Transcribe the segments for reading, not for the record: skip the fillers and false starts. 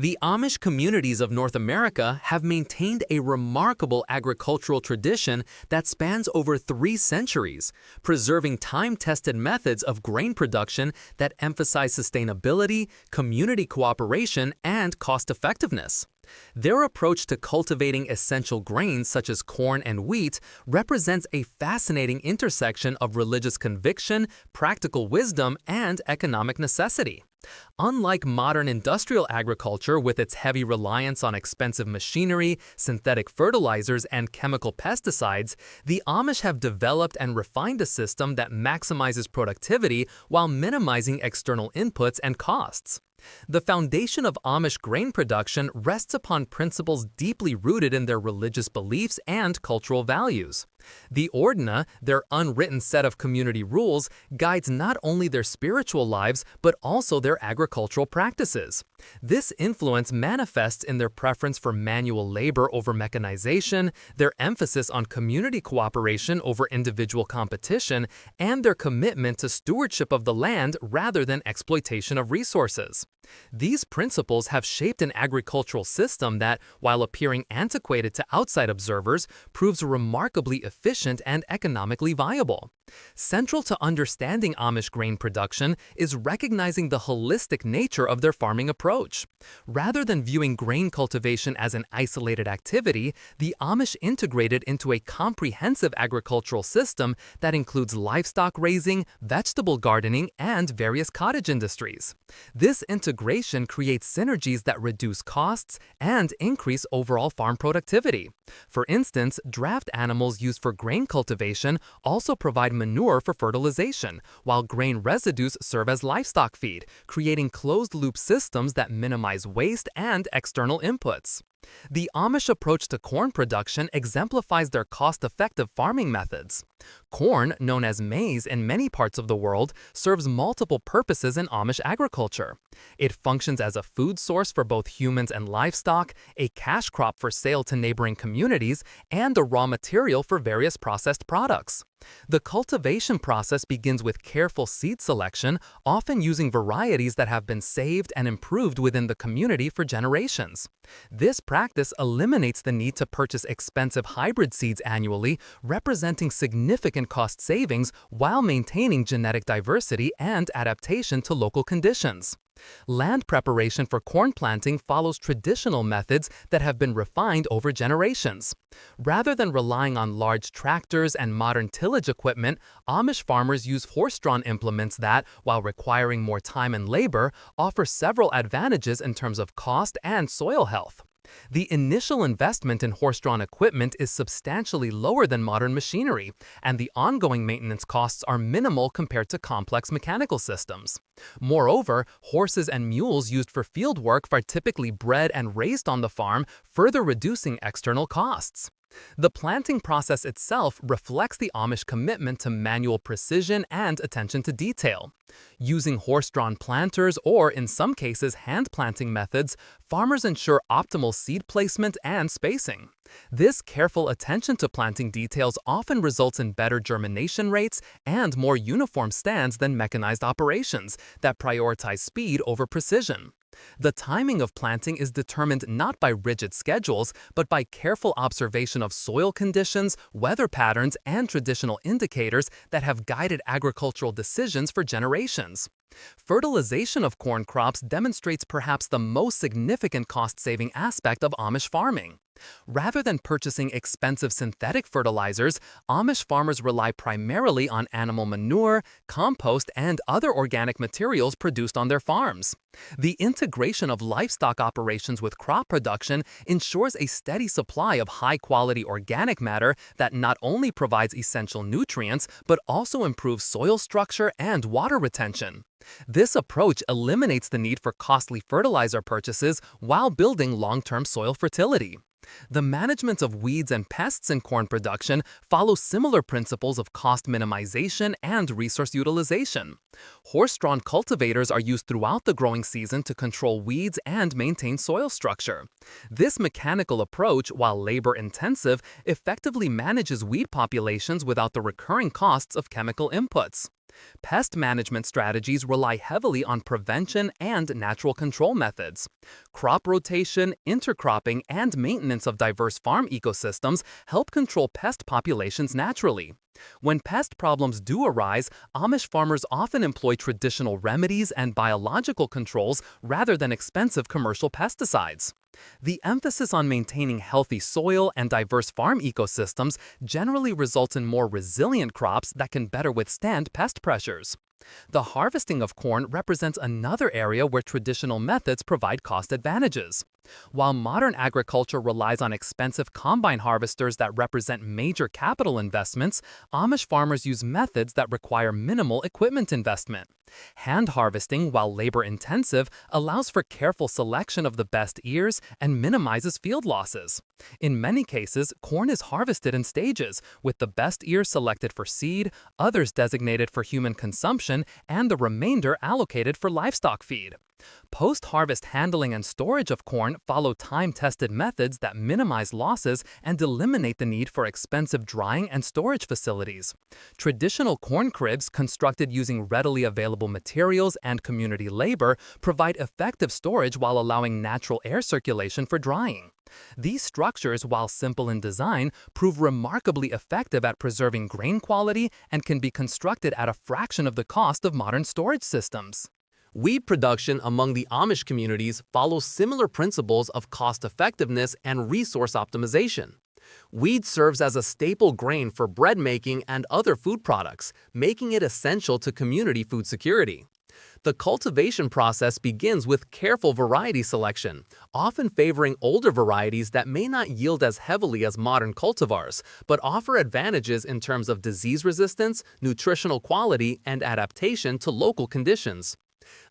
The Amish communities of North America have maintained a remarkable agricultural tradition that spans over 3 centuries, preserving time-tested methods of grain production that emphasize sustainability, community cooperation, and cost-effectiveness. Their approach to cultivating essential grains such as corn and wheat represents a fascinating intersection of religious conviction, practical wisdom, and economic necessity. Unlike modern industrial agriculture with its heavy reliance on expensive machinery, synthetic fertilizers, and chemical pesticides, the Amish have developed and refined a system that maximizes productivity while minimizing external inputs and costs. The foundation of Amish grain production rests upon principles deeply rooted in their religious beliefs and cultural values. The Ordna, their unwritten set of community rules, guides not only their spiritual lives but also their agricultural practices. This influence manifests in their preference for manual labor over mechanization, their emphasis on community cooperation over individual competition, and their commitment to stewardship of the land rather than exploitation of resources. These principles have shaped an agricultural system that, while appearing antiquated to outside observers, proves remarkably efficient and economically viable. Central to understanding Amish grain production is recognizing the holistic nature of their farming approach. Rather than viewing grain cultivation as an isolated activity, the Amish integrated into a comprehensive agricultural system that includes livestock raising, vegetable gardening, and various cottage industries. This integration creates synergies that reduce costs and increase overall farm productivity. For instance, draft animals used for grain cultivation also provide manure for fertilization, while grain residues serve as livestock feed, creating closed-loop systems that minimize waste and external inputs. The Amish approach to corn production exemplifies their cost-effective farming methods. Corn, known as maize in many parts of the world, serves multiple purposes in Amish agriculture. It functions as a food source for both humans and livestock, a cash crop for sale to neighboring communities, and a raw material for various processed products. The cultivation process begins with careful seed selection, often using varieties that have been saved and improved within the community for generations. This practice eliminates the need to purchase expensive hybrid seeds annually, representing significant cost savings while maintaining genetic diversity and adaptation to local conditions. Land preparation for corn planting follows traditional methods that have been refined over generations. Rather than relying on large tractors and modern tillage equipment, Amish farmers use horse-drawn implements that, while requiring more time and labor, offer several advantages in terms of cost and soil health. The initial investment in horse-drawn equipment is substantially lower than modern machinery, and the ongoing maintenance costs are minimal compared to complex mechanical systems. Moreover, horses and mules used for field work are typically bred and raised on the farm, further reducing external costs. The planting process itself reflects the Amish commitment to manual precision and attention to detail. Using horse-drawn planters or, in some cases, hand planting methods, farmers ensure optimal seed placement and spacing. This careful attention to planting details often results in better germination rates and more uniform stands than mechanized operations that prioritize speed over precision. The timing of planting is determined not by rigid schedules, but by careful observation of soil conditions, weather patterns, and traditional indicators that have guided agricultural decisions for generations. Fertilization of corn crops demonstrates perhaps the most significant cost-saving aspect of Amish farming. Rather than purchasing expensive synthetic fertilizers, Amish farmers rely primarily on animal manure, compost, and other organic materials produced on their farms. The integration of livestock operations with crop production ensures a steady supply of high-quality organic matter that not only provides essential nutrients but also improves soil structure and water retention. This approach eliminates the need for costly fertilizer purchases while building long-term soil fertility. The management of weeds and pests in corn production follows similar principles of cost minimization and resource utilization. Horse-drawn cultivators are used throughout the growing season to control weeds and maintain soil structure. This mechanical approach, while labor-intensive, effectively manages weed populations without the recurring costs of chemical inputs. Pest management strategies rely heavily on prevention and natural control methods. Crop rotation, intercropping, and maintenance of diverse farm ecosystems help control pest populations naturally. When pest problems do arise, Amish farmers often employ traditional remedies and biological controls rather than expensive commercial pesticides. The emphasis on maintaining healthy soil and diverse farm ecosystems generally results in more resilient crops that can better withstand pest pressures. The harvesting of corn represents another area where traditional methods provide cost advantages. While modern agriculture relies on expensive combine harvesters that represent major capital investments, Amish farmers use methods that require minimal equipment investment. Hand harvesting, while labor-intensive, allows for careful selection of the best ears and minimizes field losses. In many cases, corn is harvested in stages, with the best ears selected for seed, others designated for human consumption, and the remainder allocated for livestock feed. Post-harvest handling and storage of corn follow time-tested methods that minimize losses and eliminate the need for expensive drying and storage facilities. Traditional corn cribs, constructed using readily available materials and community labor, provide effective storage while allowing natural air circulation for drying. These structures, while simple in design, prove remarkably effective at preserving grain quality and can be constructed at a fraction of the cost of modern storage systems. Wheat production among the Amish communities follows similar principles of cost-effectiveness and resource optimization. Wheat serves as a staple grain for bread making and other food products, making it essential to community food security. The cultivation process begins with careful variety selection, often favoring older varieties that may not yield as heavily as modern cultivars, but offer advantages in terms of disease resistance, nutritional quality, and adaptation to local conditions.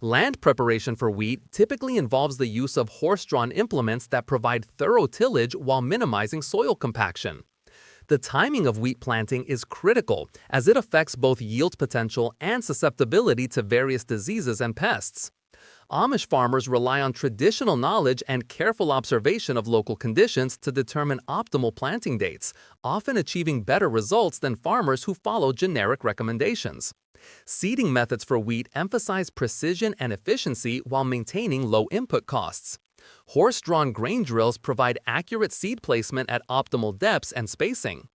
Land preparation for wheat typically involves the use of horse-drawn implements that provide thorough tillage while minimizing soil compaction. The timing of wheat planting is critical as it affects both yield potential and susceptibility to various diseases and pests. Amish farmers rely on traditional knowledge and careful observation of local conditions to determine optimal planting dates, often achieving better results than farmers who follow generic recommendations. Seeding methods for wheat emphasize precision and efficiency while maintaining low input costs. Horse-drawn grain drills provide accurate seed placement at optimal depths and spacing.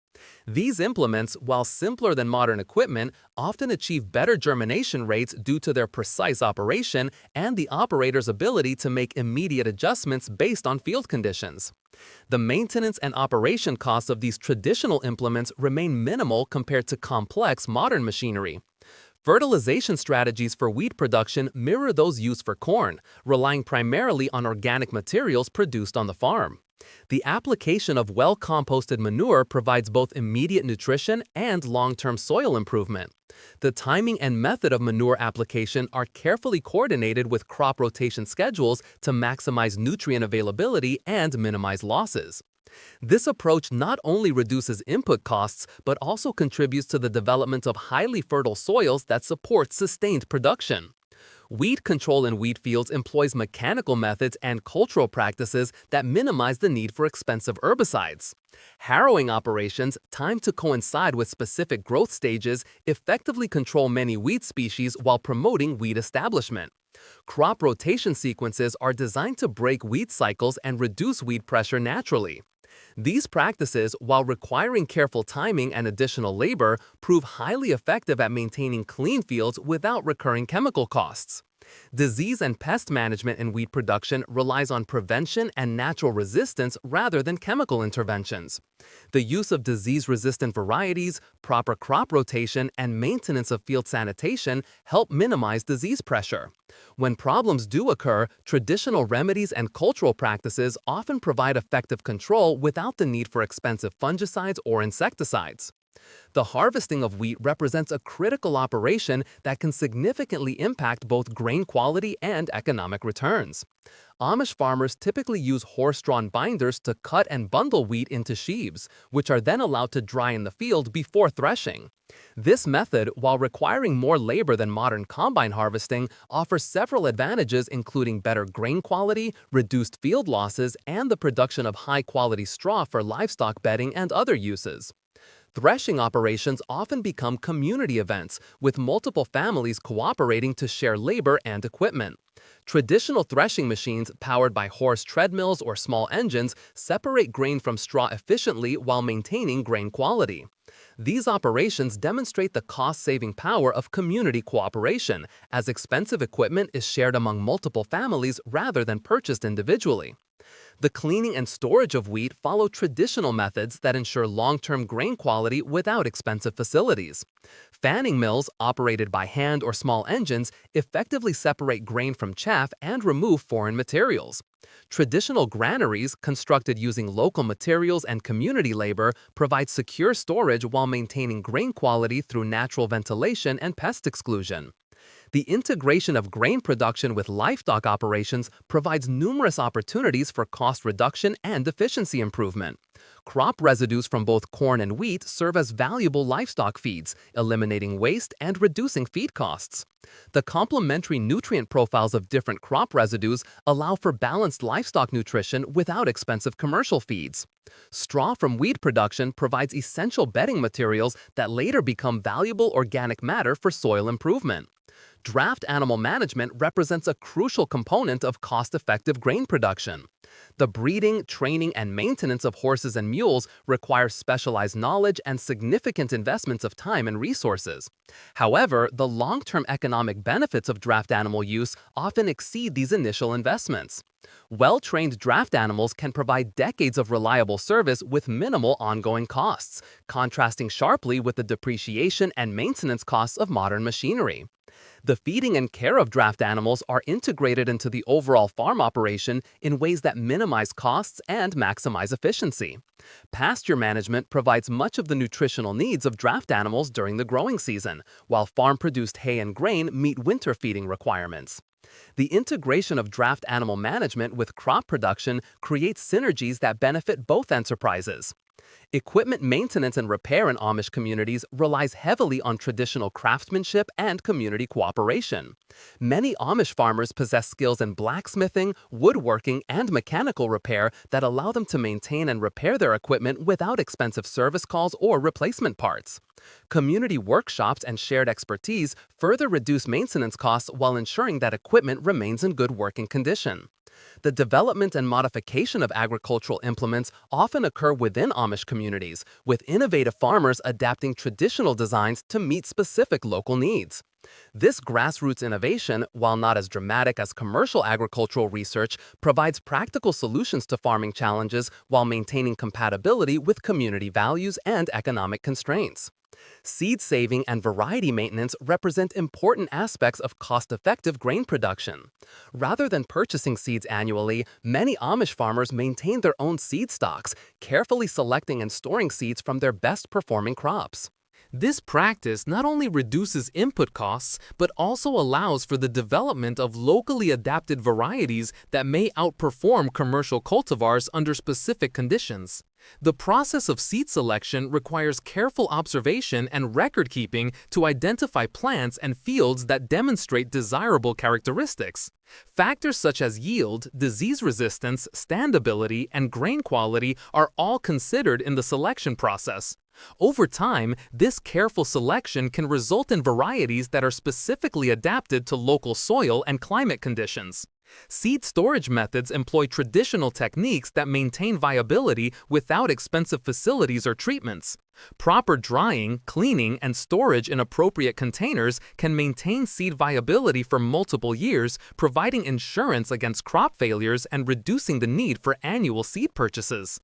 These implements, while simpler than modern equipment, often achieve better germination rates due to their precise operation and the operator's ability to make immediate adjustments based on field conditions. The maintenance and operation costs of these traditional implements remain minimal compared to complex modern machinery. Fertilization strategies for wheat production mirror those used for corn, relying primarily on organic materials produced on the farm. The application of well-composted manure provides both immediate nutrition and long-term soil improvement. The timing and method of manure application are carefully coordinated with crop rotation schedules to maximize nutrient availability and minimize losses. This approach not only reduces input costs, but also contributes to the development of highly fertile soils that support sustained production. Weed control in wheat fields employs mechanical methods and cultural practices that minimize the need for expensive herbicides. Harrowing operations, timed to coincide with specific growth stages, effectively control many wheat species while promoting weed establishment. Crop rotation sequences are designed to break weed cycles and reduce weed pressure naturally. These practices, while requiring careful timing and additional labor, prove highly effective at maintaining clean fields without recurring chemical costs. Disease and pest management in wheat production relies on prevention and natural resistance rather than chemical interventions. The use of disease-resistant varieties, proper crop rotation, and maintenance of field sanitation help minimize disease pressure. When problems do occur, traditional remedies and cultural practices often provide effective control without the need for expensive fungicides or insecticides. The harvesting of wheat represents a critical operation that can significantly impact both grain quality and economic returns. Amish farmers typically use horse-drawn binders to cut and bundle wheat into sheaves, which are then allowed to dry in the field before threshing. This method, while requiring more labor than modern combine harvesting, offers several advantages including better grain quality, reduced field losses, and the production of high-quality straw for livestock bedding and other uses. Threshing operations often become community events, with multiple families cooperating to share labor and equipment. Traditional threshing machines, powered by horse treadmills or small engines, separate grain from straw efficiently while maintaining grain quality. These operations demonstrate the cost-saving power of community cooperation, as expensive equipment is shared among multiple families rather than purchased individually. The cleaning and storage of wheat follow traditional methods that ensure long-term grain quality without expensive facilities. Fanning mills, operated by hand or small engines, effectively separate grain from chaff and remove foreign materials. Traditional granaries, constructed using local materials and community labor, provide secure storage while maintaining grain quality through natural ventilation and pest exclusion. The integration of grain production with livestock operations provides numerous opportunities for cost reduction and efficiency improvement. Crop residues from both corn and wheat serve as valuable livestock feeds, eliminating waste and reducing feed costs. The complementary nutrient profiles of different crop residues allow for balanced livestock nutrition without expensive commercial feeds. Straw from wheat production provides essential bedding materials that later become valuable organic matter for soil improvement. Draft animal management represents a crucial component of cost-effective grain production. The breeding, training, and maintenance of horses and mules require specialized knowledge and significant investments of time and resources. However, the long-term economic benefits of draft animal use often exceed these initial investments. Well-trained draft animals can provide decades of reliable service with minimal ongoing costs, contrasting sharply with the depreciation and maintenance costs of modern machinery. The feeding and care of draft animals are integrated into the overall farm operation in ways that minimize costs and maximize efficiency. Pasture management provides much of the nutritional needs of draft animals during the growing season, while farm-produced hay and grain meet winter feeding requirements. The integration of draft animal management with crop production creates synergies that benefit both enterprises. Equipment maintenance and repair in Amish communities relies heavily on traditional craftsmanship and community cooperation. Many Amish farmers possess skills in blacksmithing, woodworking, and mechanical repair that allow them to maintain and repair their equipment without expensive service calls or replacement parts. Community workshops and shared expertise further reduce maintenance costs while ensuring that equipment remains in good working condition. The development and modification of agricultural implements often occur within Amish communities, with innovative farmers adapting traditional designs to meet specific local needs. This grassroots innovation, while not as dramatic as commercial agricultural research, provides practical solutions to farming challenges while maintaining compatibility with community values and economic constraints. Seed saving and variety maintenance represent important aspects of cost-effective grain production. Rather than purchasing seeds annually, many Amish farmers maintain their own seed stocks, carefully selecting and storing seeds from their best-performing crops. This practice not only reduces input costs, but also allows for the development of locally adapted varieties that may outperform commercial cultivars under specific conditions. The process of seed selection requires careful observation and record-keeping to identify plants and fields that demonstrate desirable characteristics. Factors such as yield, disease resistance, standability, and grain quality are all considered in the selection process. Over time, this careful selection can result in varieties that are specifically adapted to local soil and climate conditions. Seed storage methods employ traditional techniques that maintain viability without expensive facilities or treatments. Proper drying, cleaning, and storage in appropriate containers can maintain seed viability for multiple years, providing insurance against crop failures and reducing the need for annual seed purchases.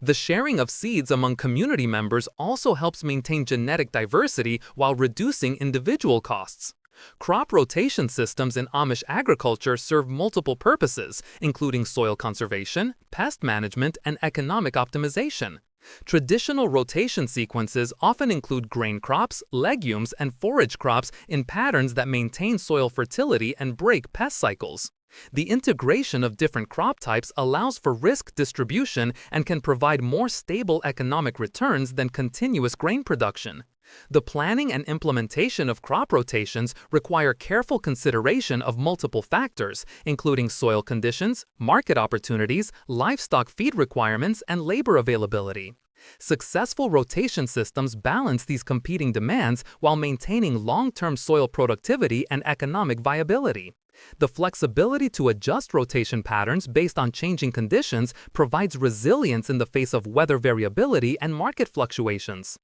The sharing of seeds among community members also helps maintain genetic diversity while reducing individual costs. Crop rotation systems in Amish agriculture serve multiple purposes, including soil conservation, pest management, and economic optimization. Traditional rotation sequences often include grain crops, legumes, and forage crops in patterns that maintain soil fertility and break pest cycles. The integration of different crop types allows for risk distribution and can provide more stable economic returns than continuous grain production. The planning and implementation of crop rotations require careful consideration of multiple factors, including soil conditions, market opportunities, livestock feed requirements, and labor availability. Successful rotation systems balance these competing demands while maintaining long-term soil productivity and economic viability. The flexibility to adjust rotation patterns based on changing conditions provides resilience in the face of weather variability and market fluctuations.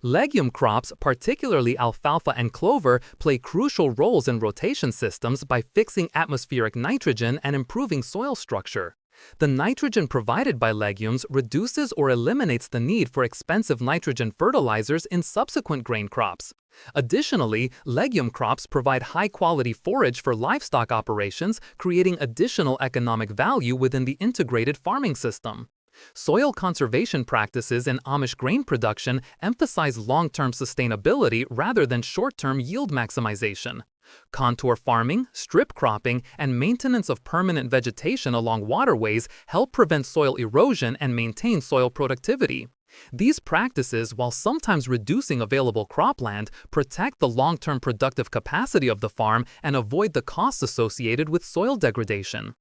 Legume crops, particularly alfalfa and clover, play crucial roles in rotation systems by fixing atmospheric nitrogen and improving soil structure. The nitrogen provided by legumes reduces or eliminates the need for expensive nitrogen fertilizers in subsequent grain crops. Additionally, legume crops provide high-quality forage for livestock operations, creating additional economic value within the integrated farming system. Soil conservation practices in Amish grain production emphasize long-term sustainability rather than short-term yield maximization. Contour farming, strip cropping, and maintenance of permanent vegetation along waterways help prevent soil erosion and maintain soil productivity. These practices, while sometimes reducing available cropland, protect the long-term productive capacity of the farm and avoid the costs associated with soil degradation.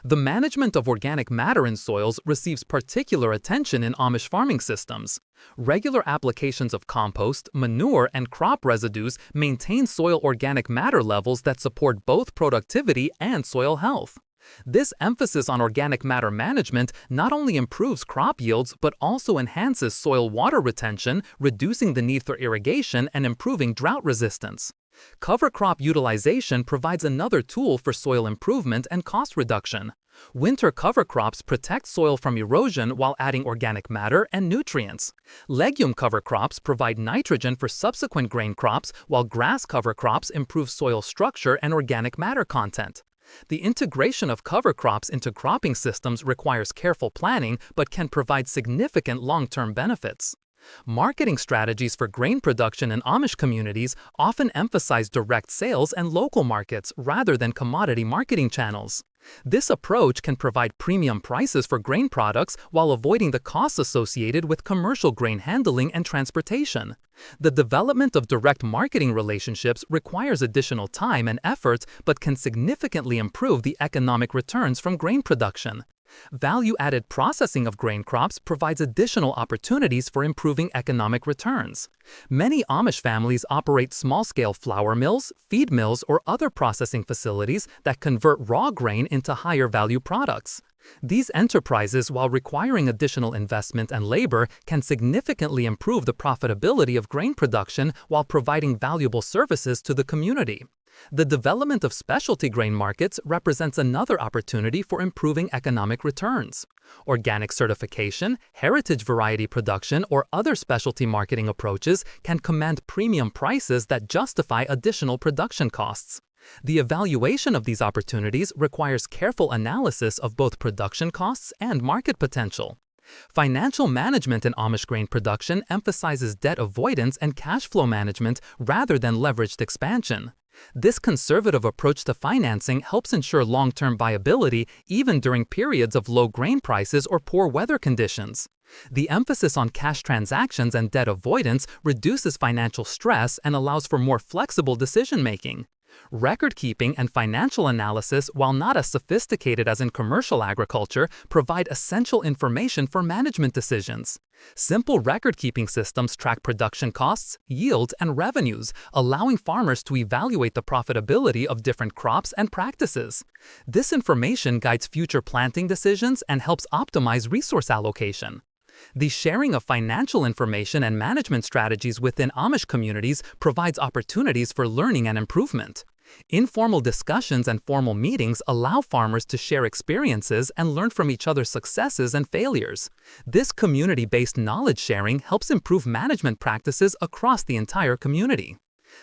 The management of organic matter in soils receives particular attention in Amish farming systems. Regular applications of compost, manure, and crop residues maintain soil organic matter levels that support both productivity and soil health. This emphasis on organic matter management not only improves crop yields but also enhances soil water retention, reducing the need for irrigation and improving drought resistance. Cover crop utilization provides another tool for soil improvement and cost reduction. Winter cover crops protect soil from erosion while adding organic matter and nutrients. Legume cover crops provide nitrogen for subsequent grain crops, while grass cover crops improve soil structure and organic matter content. The integration of cover crops into cropping systems requires careful planning but can provide significant long-term benefits. Marketing strategies for grain production in Amish communities often emphasize direct sales and local markets rather than commodity marketing channels. This approach can provide premium prices for grain products while avoiding the costs associated with commercial grain handling and transportation. The development of direct marketing relationships requires additional time and effort but can significantly improve the economic returns from grain production. Value-added processing of grain crops provides additional opportunities for improving economic returns. Many Amish families operate small-scale flour mills, feed mills, or other processing facilities that convert raw grain into higher-value products. These enterprises, while requiring additional investment and labor, can significantly improve the profitability of grain production while providing valuable services to the community. The development of specialty grain markets represents another opportunity for improving economic returns. Organic certification, heritage variety production, or other specialty marketing approaches can command premium prices that justify additional production costs. The evaluation of these opportunities requires careful analysis of both production costs and market potential. Financial management in Amish grain production emphasizes debt avoidance and cash flow management rather than leveraged expansion. This conservative approach to financing helps ensure long-term viability even during periods of low grain prices or poor weather conditions. The emphasis on cash transactions and debt avoidance reduces financial stress and allows for more flexible decision-making. Record-keeping and financial analysis, while not as sophisticated as in commercial agriculture, provide essential information for management decisions. Simple record-keeping systems track production costs, yields, and revenues, allowing farmers to evaluate the profitability of different crops and practices. This information guides future planting decisions and helps optimize resource allocation. The sharing of financial information and management strategies within Amish communities provides opportunities for learning and improvement. Informal discussions and formal meetings allow farmers to share experiences and learn from each other's successes and failures. This community-based knowledge sharing helps improve management practices across the entire community.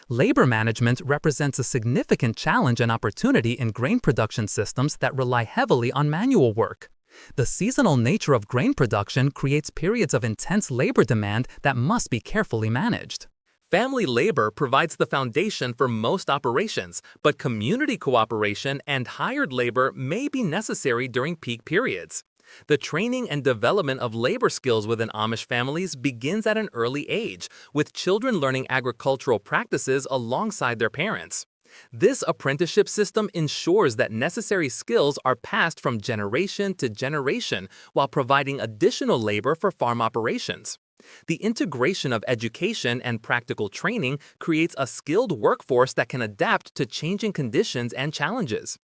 Labor management represents a significant challenge and opportunity in grain production systems that rely heavily on manual work. The seasonal nature of grain production creates periods of intense labor demand that must be carefully managed. Family labor provides the foundation for most operations, but community cooperation and hired labor may be necessary during peak periods. The training and development of labor skills within Amish families begins at an early age, with children learning agricultural practices alongside their parents. This apprenticeship system ensures that necessary skills are passed from generation to generation while providing additional labor for farm operations. The integration of education and practical training creates a skilled workforce that can adapt to changing conditions and challenges.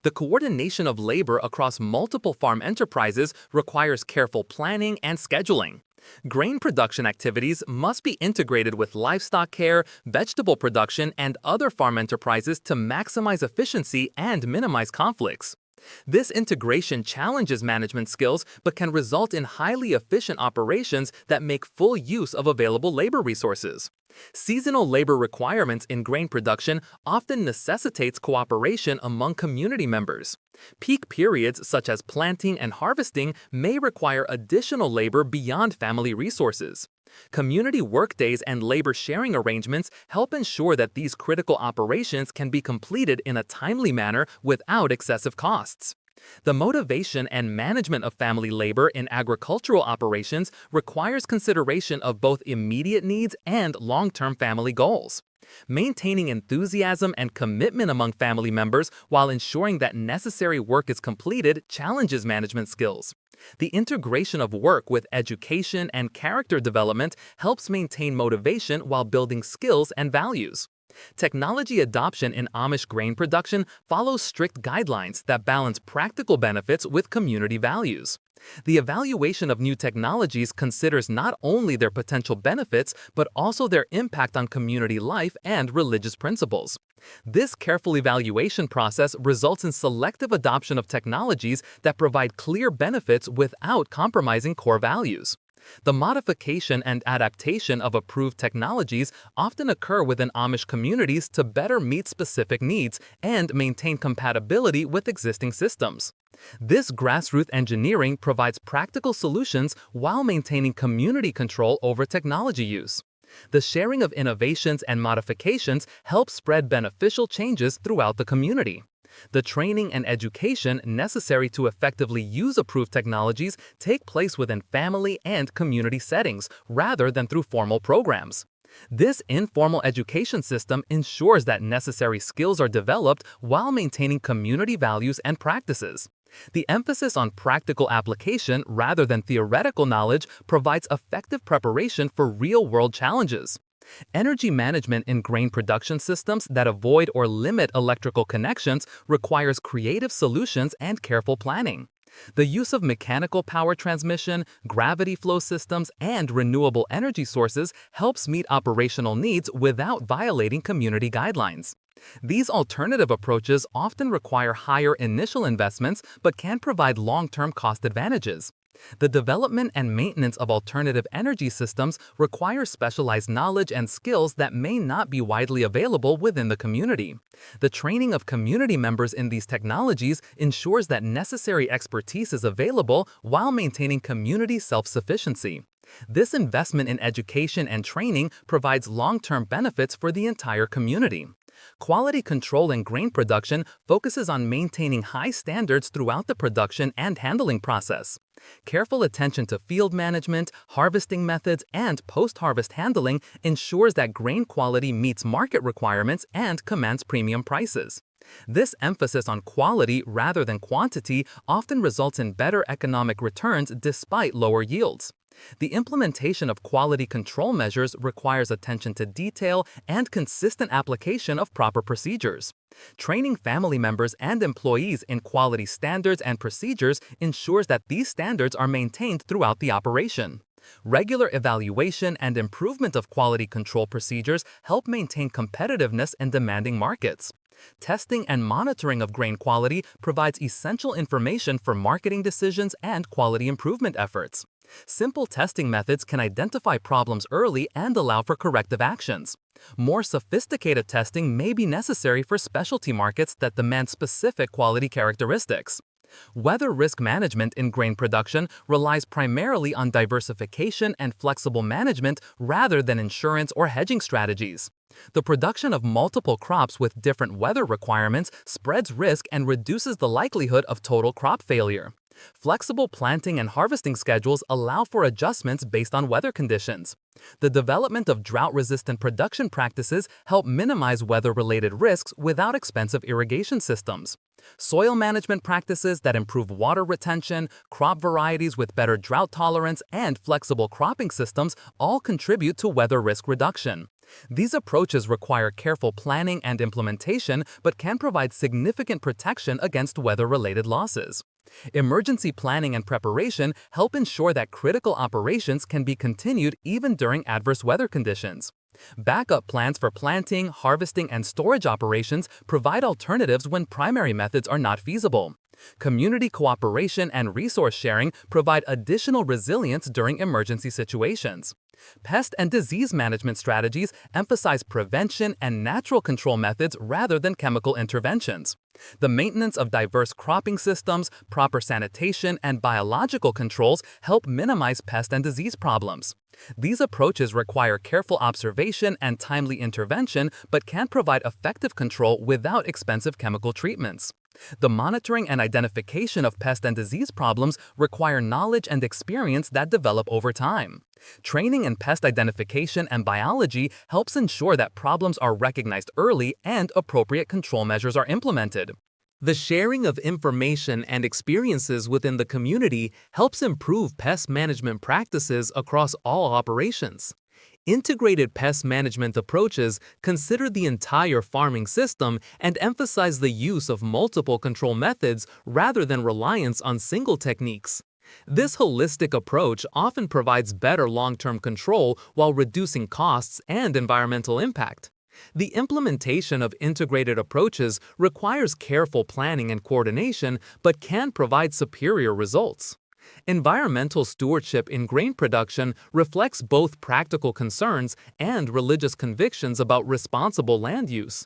The coordination of labor across multiple farm enterprises requires careful planning and scheduling. Grain production activities must be integrated with livestock care, vegetable production, and other farm enterprises to maximize efficiency and minimize conflicts. This integration challenges management skills but can result in highly efficient operations that make full use of available labor resources. Seasonal labor requirements in grain production often necessitates cooperation among community members. Peak periods such as planting and harvesting may require additional labor beyond family resources. Community workdays and labor sharing arrangements help ensure that these critical operations can be completed in a timely manner without excessive costs. The motivation and management of family labor in agricultural operations requires consideration of both immediate needs and long-term family goals. Maintaining enthusiasm and commitment among family members while ensuring that necessary work is completed challenges management skills. The integration of work with education and character development helps maintain motivation while building skills and values. Technology adoption in Amish grain production follows strict guidelines that balance practical benefits with community values. The evaluation of new technologies considers not only their potential benefits but also their impact on community life and religious principles. This careful evaluation process results in selective adoption of technologies that provide clear benefits without compromising core values. The modification and adaptation of approved technologies often occur within Amish communities to better meet specific needs and maintain compatibility with existing systems. This grassroots engineering provides practical solutions while maintaining community control over technology use. The sharing of innovations and modifications helps spread beneficial changes throughout the community. The training and education necessary to effectively use approved technologies take place within family and community settings rather than through formal programs. This informal education system ensures that necessary skills are developed while maintaining community values and practices. The emphasis on practical application rather than theoretical knowledge provides effective preparation for real-world challenges. Energy management in grain production systems that avoid or limit electrical connections requires creative solutions and careful planning. The use of mechanical power transmission, gravity flow systems, and renewable energy sources helps meet operational needs without violating community guidelines. These alternative approaches often require higher initial investments but can provide long-term cost advantages. The development and maintenance of alternative energy systems requires specialized knowledge and skills that may not be widely available within the community. The training of community members in these technologies ensures that necessary expertise is available while maintaining community self-sufficiency. This investment in education and training provides long-term benefits for the entire community. Quality control in grain production focuses on maintaining high standards throughout the production and handling process. Careful attention to field management, harvesting methods, and post-harvest handling ensures that grain quality meets market requirements and commands premium prices. This emphasis on quality rather than quantity often results in better economic returns despite lower yields. The implementation of quality control measures requires attention to detail and consistent application of proper procedures. Training family members and employees in quality standards and procedures ensures that these standards are maintained throughout the operation. Regular evaluation and improvement of quality control procedures help maintain competitiveness in demanding markets. Testing and monitoring of grain quality provides essential information for marketing decisions and quality improvement efforts. Simple testing methods can identify problems early and allow for corrective actions. More sophisticated testing may be necessary for specialty markets that demand specific quality characteristics. Weather risk management in grain production relies primarily on diversification and flexible management rather than insurance or hedging strategies. The production of multiple crops with different weather requirements spreads risk and reduces the likelihood of total crop failure. Flexible planting and harvesting schedules allow for adjustments based on weather conditions. The development of drought-resistant production practices help minimize weather-related risks without expensive irrigation systems. Soil management practices that improve water retention, crop varieties with better drought tolerance, and flexible cropping systems all contribute to weather risk reduction. These approaches require careful planning and implementation but can provide significant protection against weather-related losses. Emergency planning and preparation help ensure that critical operations can be continued even during adverse weather conditions. Backup plans for planting, harvesting, and storage operations provide alternatives when primary methods are not feasible. Community cooperation and resource sharing provide additional resilience during emergency situations. Pest and disease management strategies emphasize prevention and natural control methods rather than chemical interventions. The maintenance of diverse cropping systems, proper sanitation, and biological controls help minimize pest and disease problems. These approaches require careful observation and timely intervention but can provide effective control without expensive chemical treatments. The monitoring and identification of pest and disease problems require knowledge and experience that develop over time. Training in pest identification and biology helps ensure that problems are recognized early and appropriate control measures are implemented. The sharing of information and experiences within the community helps improve pest management practices across all operations. Integrated pest management approaches consider the entire farming system and emphasize the use of multiple control methods rather than reliance on single techniques. This holistic approach often provides better long-term control while reducing costs and environmental impact. The implementation of integrated approaches requires careful planning and coordination but can provide superior results. Environmental stewardship in grain production reflects both practical concerns and religious convictions about responsible land use.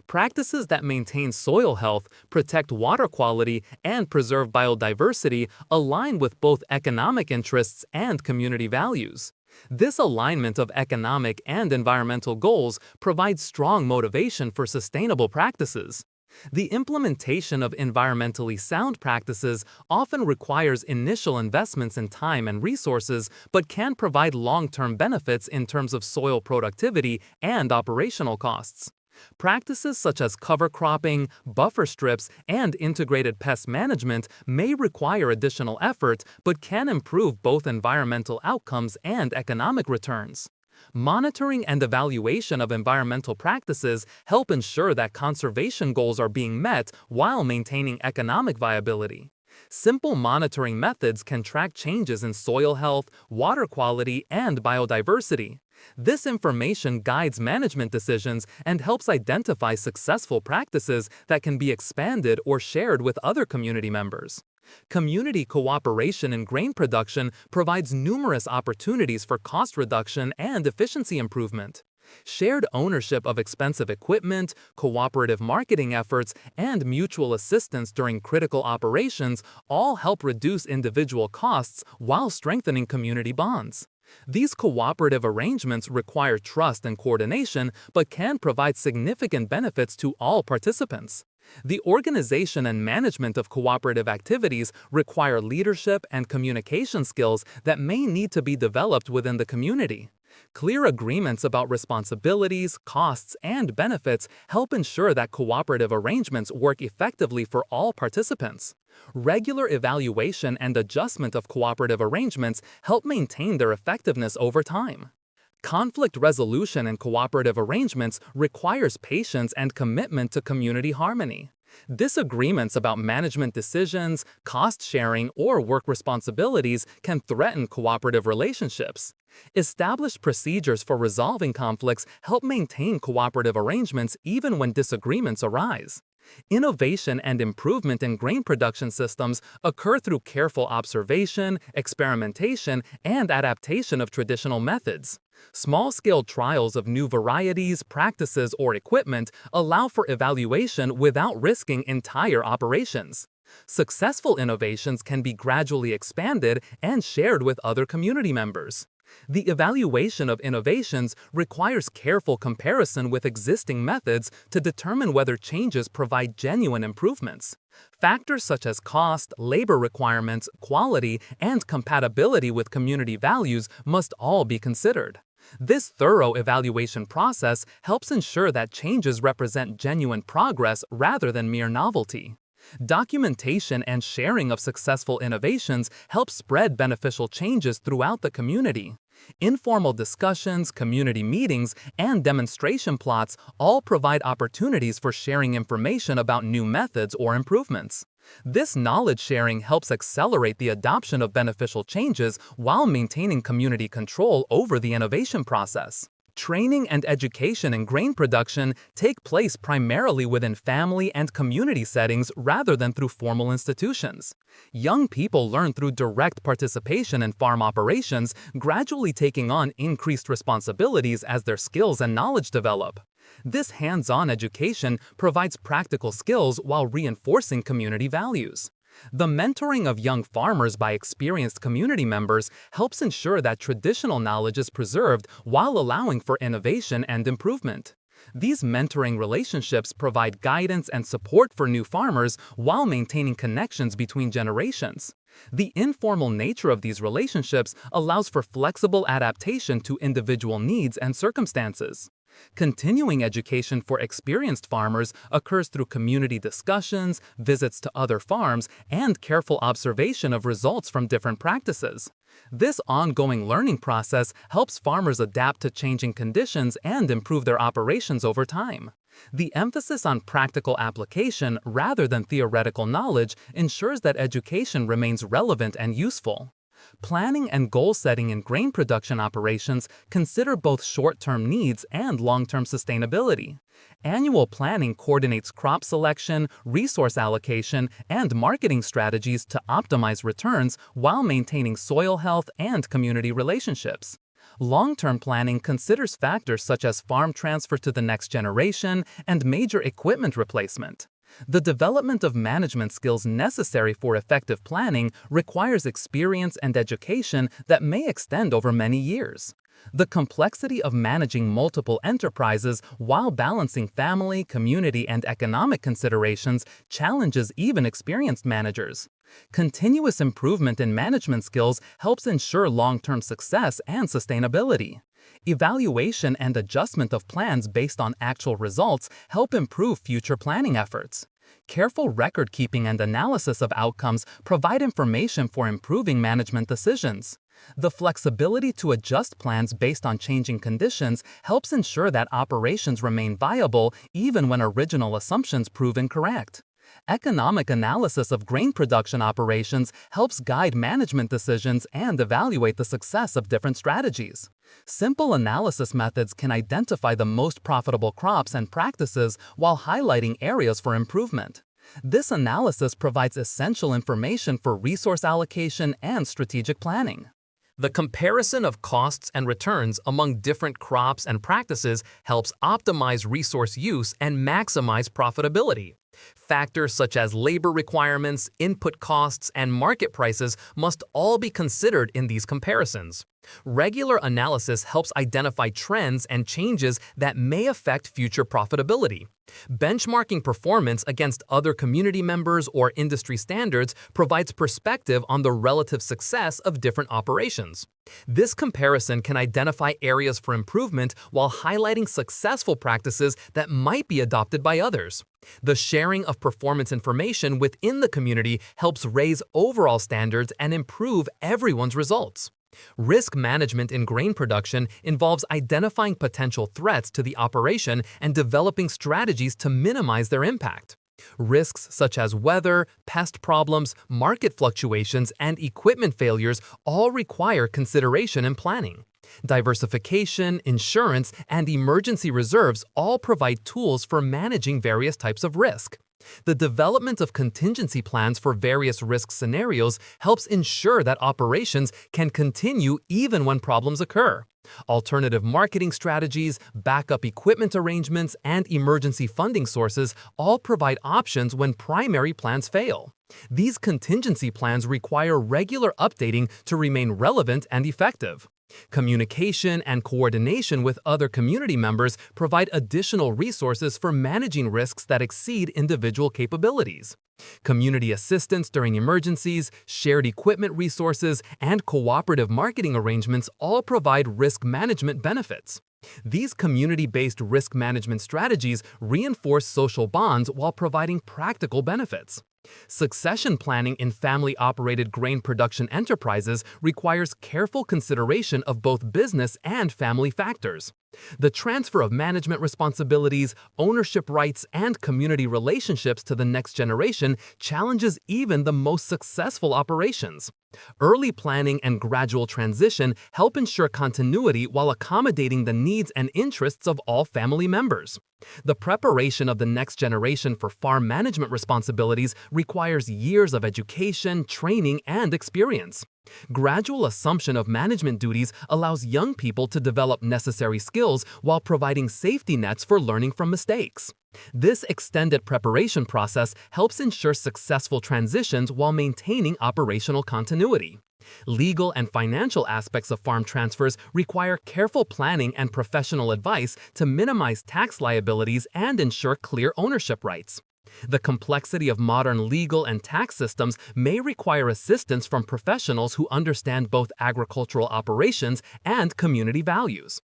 Practices that maintain soil health, protect water quality, and preserve biodiversity align with both economic interests and community values. This alignment of economic and environmental goals provides strong motivation for sustainable practices. The implementation of environmentally sound practices often requires initial investments in time and resources, but can provide long-term benefits in terms of soil productivity and operational costs. Practices such as cover cropping, buffer strips, and integrated pest management may require additional effort, but can improve both environmental outcomes and economic returns. Monitoring and evaluation of environmental practices help ensure that conservation goals are being met while maintaining economic viability. Simple monitoring methods can track changes in soil health, water quality, and biodiversity. This information guides management decisions and helps identify successful practices that can be expanded or shared with other community members. Community cooperation in grain production provides numerous opportunities for cost reduction and efficiency improvement. Shared ownership of expensive equipment, cooperative marketing efforts, and mutual assistance during critical operations all help reduce individual costs while strengthening community bonds. These cooperative arrangements require trust and coordination, but can provide significant benefits to all participants. The organization and management of cooperative activities require leadership and communication skills that may need to be developed within the community. Clear agreements about responsibilities, costs, and benefits help ensure that cooperative arrangements work effectively for all participants. Regular evaluation and adjustment of cooperative arrangements help maintain their effectiveness over time. Conflict resolution in cooperative arrangements requires patience and commitment to community harmony. Disagreements about management decisions, cost sharing, or work responsibilities can threaten cooperative relationships. Established procedures for resolving conflicts help maintain cooperative arrangements even when disagreements arise. Innovation and improvement in grain production systems occur through careful observation, experimentation, and adaptation of traditional methods. Small-scale trials of new varieties, practices, or equipment allow for evaluation without risking entire operations. Successful innovations can be gradually expanded and shared with other community members. The evaluation of innovations requires careful comparison with existing methods to determine whether changes provide genuine improvements. Factors such as cost, labor requirements, quality, and compatibility with community values must all be considered. This thorough evaluation process helps ensure that changes represent genuine progress rather than mere novelty. Documentation and sharing of successful innovations help spread beneficial changes throughout the community. Informal discussions, community meetings, and demonstration plots all provide opportunities for sharing information about new methods or improvements. This knowledge sharing helps accelerate the adoption of beneficial changes while maintaining community control over the innovation process. Training and education in grain production take place primarily within family and community settings rather than through formal institutions. Young people learn through direct participation in farm operations, gradually taking on increased responsibilities as their skills and knowledge develop. This hands-on education provides practical skills while reinforcing community values. The mentoring of young farmers by experienced community members helps ensure that traditional knowledge is preserved while allowing for innovation and improvement. These mentoring relationships provide guidance and support for new farmers while maintaining connections between generations. The informal nature of these relationships allows for flexible adaptation to individual needs and circumstances. Continuing education for experienced farmers occurs through community discussions, visits to other farms, and careful observation of results from different practices. This ongoing learning process helps farmers adapt to changing conditions and improve their operations over time. The emphasis on practical application rather than theoretical knowledge ensures that education remains relevant and useful. Planning and goal setting in grain production operations consider both short-term needs and long-term sustainability. Annual planning coordinates crop selection, resource allocation, and marketing strategies to optimize returns while maintaining soil health and community relationships. Long-term planning considers factors such as farm transfer to the next generation and major equipment replacement. The development of management skills necessary for effective planning requires experience and education that may extend over many years. The complexity of managing multiple enterprises while balancing family, community, and economic considerations challenges even experienced managers. Continuous improvement in management skills helps ensure long-term success and sustainability. Evaluation and adjustment of plans based on actual results help improve future planning efforts. Careful record-keeping and analysis of outcomes provide information for improving management decisions. The flexibility to adjust plans based on changing conditions helps ensure that operations remain viable even when original assumptions prove incorrect. Economic analysis of grain production operations helps guide management decisions and evaluate the success of different strategies. Simple analysis methods can identify the most profitable crops and practices while highlighting areas for improvement. This analysis provides essential information for resource allocation and strategic planning. The comparison of costs and returns among different crops and practices helps optimize resource use and maximize profitability. Factors such as labor requirements, input costs, and market prices must all be considered in these comparisons. Regular analysis helps identify trends and changes that may affect future profitability. Benchmarking performance against other community members or industry standards provides perspective on the relative success of different operations. This comparison can identify areas for improvement while highlighting successful practices that might be adopted by others. The sharing of performance information within the community helps raise overall standards and improve everyone's results. Risk management in grain production involves identifying potential threats to the operation and developing strategies to minimize their impact. Risks such as weather, pest problems, market fluctuations, and equipment failures all require consideration and planning. Diversification, insurance, and emergency reserves all provide tools for managing various types of risk. The development of contingency plans for various risk scenarios helps ensure that operations can continue even when problems occur. Alternative marketing strategies, backup equipment arrangements, and emergency funding sources all provide options when primary plans fail. These contingency plans require regular updating to remain relevant and effective. Communication and coordination with other community members provide additional resources for managing risks that exceed individual capabilities. Community assistance during emergencies, shared equipment resources, and cooperative marketing arrangements all provide risk management benefits. These community-based risk management strategies reinforce social bonds while providing practical benefits. Succession planning in family-operated grain production enterprises requires careful consideration of both business and family factors. The transfer of management responsibilities, ownership rights, and community relationships to the next generation challenges even the most successful operations. Early planning and gradual transition help ensure continuity while accommodating the needs and interests of all family members. The preparation of the next generation for farm management responsibilities requires years of education, training, and experience. Gradual assumption of management duties allows young people to develop necessary skills while providing safety nets for learning from mistakes. This extended preparation process helps ensure successful transitions while maintaining operational continuity. Legal and financial aspects of farm transfers require careful planning and professional advice to minimize tax liabilities and ensure clear ownership rights. The complexity of modern legal and tax systems may require assistance from professionals who understand both agricultural operations and community values.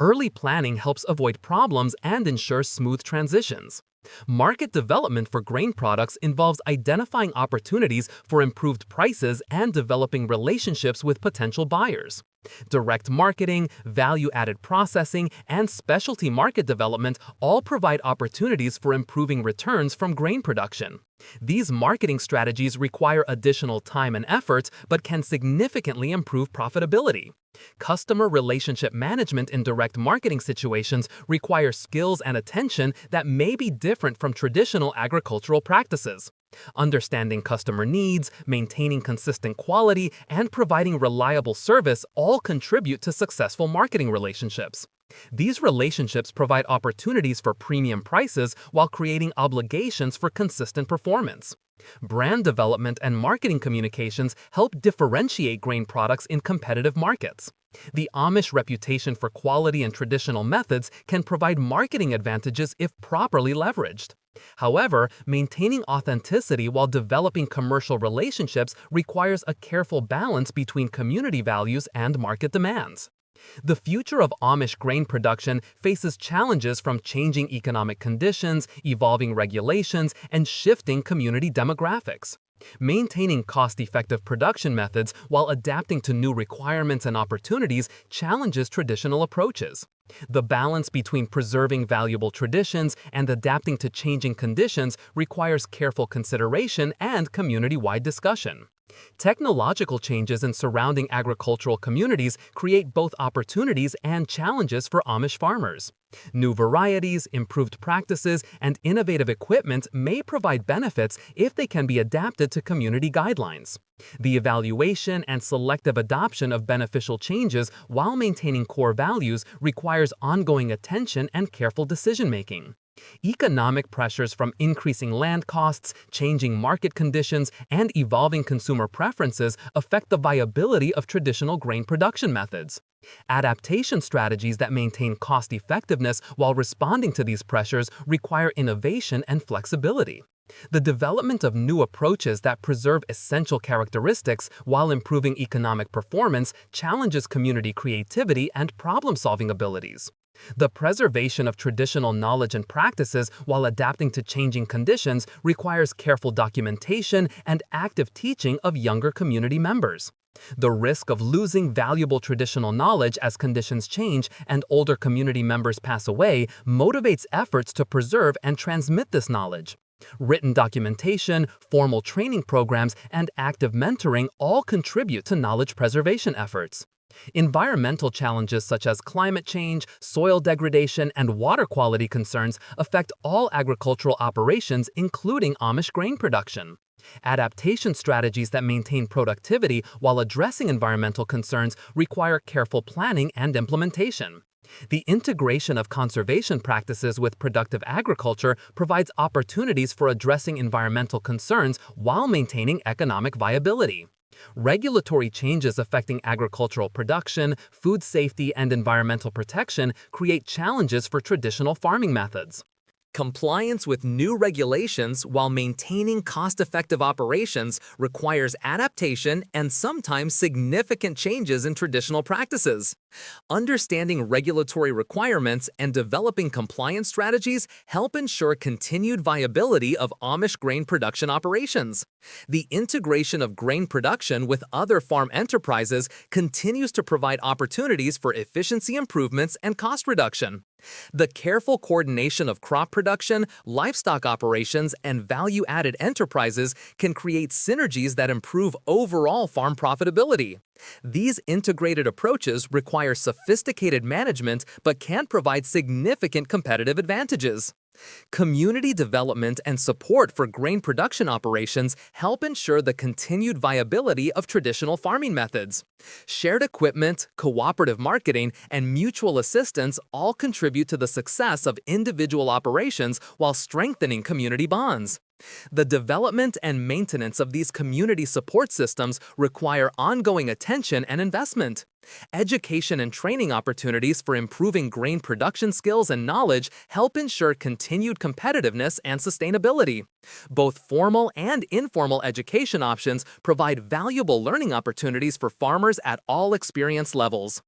Early planning helps avoid problems and ensures smooth transitions. Market development for grain products involves identifying opportunities for improved prices and developing relationships with potential buyers. Direct marketing, value-added processing, and specialty market development all provide opportunities for improving returns from grain production. These marketing strategies require additional time and effort but can significantly improve profitability. Customer relationship management in direct marketing situations require skills and attention that may be different from traditional agricultural practices. Understanding customer needs, maintaining consistent quality, and providing reliable service all contribute to successful marketing relationships. These relationships provide opportunities for premium prices while creating obligations for consistent performance. Brand development and marketing communications help differentiate grain products in competitive markets. The Amish reputation for quality and traditional methods can provide marketing advantages if properly leveraged. However, maintaining authenticity while developing commercial relationships requires a careful balance between community values and market demands. The future of Amish grain production faces challenges from changing economic conditions, evolving regulations, and shifting community demographics. Maintaining cost-effective production methods while adapting to new requirements and opportunities challenges traditional approaches. The balance between preserving valuable traditions and adapting to changing conditions requires careful consideration and community-wide discussion. Technological changes in surrounding agricultural communities create both opportunities and challenges for Amish farmers. New varieties, improved practices, and innovative equipment may provide benefits if they can be adapted to community guidelines. The evaluation and selective adoption of beneficial changes while maintaining core values requires ongoing attention and careful decision-making. Economic pressures from increasing land costs, changing market conditions, and evolving consumer preferences affect the viability of traditional grain production methods. Adaptation strategies that maintain cost-effectiveness while responding to these pressures require innovation and flexibility. The development of new approaches that preserve essential characteristics while improving economic performance challenges community creativity and problem-solving abilities. The preservation of traditional knowledge and practices while adapting to changing conditions requires careful documentation and active teaching of younger community members. The risk of losing valuable traditional knowledge as conditions change and older community members pass away motivates efforts to preserve and transmit this knowledge. Written documentation, formal training programs, and active mentoring all contribute to knowledge preservation efforts. Environmental challenges such as climate change, soil degradation, and water quality concerns affect all agricultural operations, including Amish grain production. Adaptation strategies that maintain productivity while addressing environmental concerns require careful planning and implementation. The integration of conservation practices with productive agriculture provides opportunities for addressing environmental concerns while maintaining economic viability. Regulatory changes affecting agricultural production, food safety, and environmental protection create challenges for traditional farming methods. Compliance with new regulations while maintaining cost-effective operations requires adaptation and sometimes significant changes in traditional practices. Understanding regulatory requirements and developing compliance strategies help ensure continued viability of Amish grain production operations. The integration of grain production with other farm enterprises continues to provide opportunities for efficiency improvements and cost reduction. The careful coordination of crop production, livestock operations, and value-added enterprises can create synergies that improve overall farm profitability. These integrated approaches require sophisticated management but can provide significant competitive advantages. Community development and support for grain production operations help ensure the continued viability of traditional farming methods. Shared equipment, cooperative marketing, and mutual assistance all contribute to the success of individual operations while strengthening community bonds. The development and maintenance of these community support systems require ongoing attention and investment. Education and training opportunities for improving grain production skills and knowledge help ensure continued competitiveness and sustainability. Both formal and informal education options provide valuable learning opportunities for farmers at all experience levels.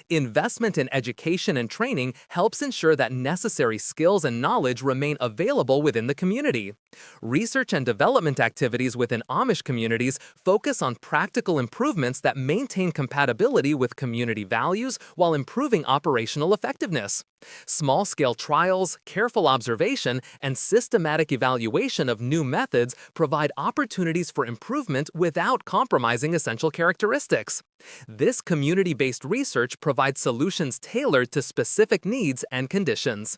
Investment in education and training helps ensure that necessary skills and knowledge remain available within the community. Research and development activities within Amish communities focus on practical improvements that maintain compatibility with community values while improving operational effectiveness. Small-scale trials, careful observation, and systematic evaluation of new methods provide opportunities for improvement without compromising essential characteristics. This community-based research provides solutions tailored to specific needs and conditions.